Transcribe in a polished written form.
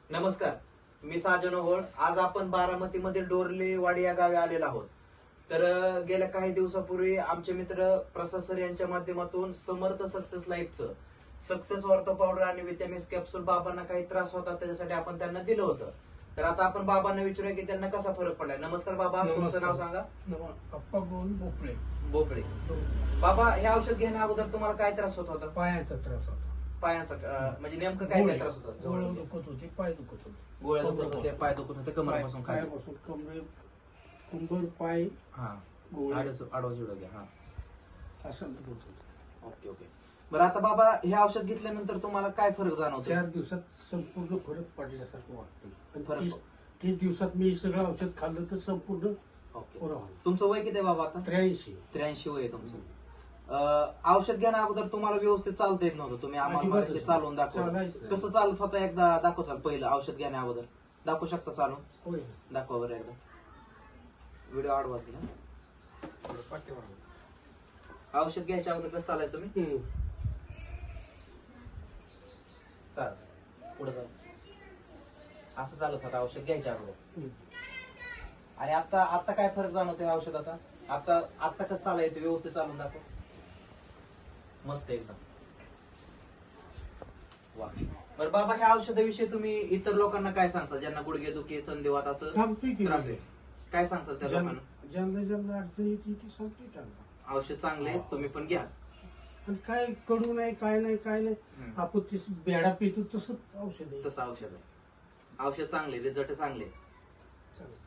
नमस्कार, मी साजन ओहोळ. आज आपण बारामतीमधील डोरलेवाडी या गावी आलेलो आहोत. तर गेल्या काही दिवसापूर्वी आमचे मित्र प्रसाद सर यांच्या माध्यमातून समर्थ सक्सेस लाईफचं सक्सेस ऑर्थो पावडर आणि विटॅमिन्स कॅप्सूल बाबांना काही त्रास होता त्याच्यासाठी आपण त्यांना दिलं होतं. तर आता आपण बाबांना विचारूया की त्यांना कसा फरक पडलाय. नमस्कार बाबा, तुमचं नाव सांगा. अप्पा गोल भोपळे. बोपळे. बाबा, हे औषध घेण्या अगोदर तुम्हाला काय त्रास होत होता? पायाचा त्रास होता. पायाचा म्हणजे नेमकं काय काय त्रास होता? गोळ दुखत होते, पाय दुखत होते, गोळ्या दुखत होते, पाय दुखत होते, कमरपासून खाली. पायापासून कंबर पाय हा, गोळे आडवा जुडव घ्या. हा, असं दुखत होतं. Okay okay. बरं, आता बाबा हे औषध घेतल्यानंतर तुम्हाला काय फरक जाणवतो? 4 दिवसात संपूर्ण फरक पडल्यासारखं वाटतं. फरक 30 दिवसात मी सगळं औषध खाल्लं तर संपूर्ण ओके. बरं व्हायला. तुमचं वय किती आहे बाबा आता? 83. वय आहे तुमचं. औषध घेण्या अगोदर तुम्हाला व्यवस्थित चालता येत नव्हतं. तुम्ही आम्हाला अजिबातच मगाशी चालवून दाखवलं. चालायचं. कसं चालत होता एकदा दाखव. पहिलं औषध घेण्या अगोदर दाखवू शकता चालून? होय. दाखवा बरं एकदा. व्हिडिओ आडवाच घ्या. औषध घ्यायच्या अगोदर कसं चालायचं तुम्ही? चाल पुढे चाल. असं चालत होता औषध घ्यायच्या अगोदर. आणि आता आता काय फरक जाणवतोय औषधाचा? आता आता कसं चालायचं व्यवस्थित चालून दाखव. मस्त एकदम. वा. बरं बाबा, ह्या औषधाविषयी तुम्ही इतर लोकांना काय सांगता ज्यांना गुडघेदुखी संधिवात असं सांगतोय की त्रास आहे? काय सांगता त्या लोकांना? ज्यांना अडचण येते ती सांगतोय त्यांना. औषध चांगले आहे, तुम्ही पण घ्या. आणि काय कडू नाही, काय नाही. आपण ते बेडा पितो तसं औषध आहे. तसं औषध आहे. औषध चांगले, रिझल्ट चांगले. चालेल.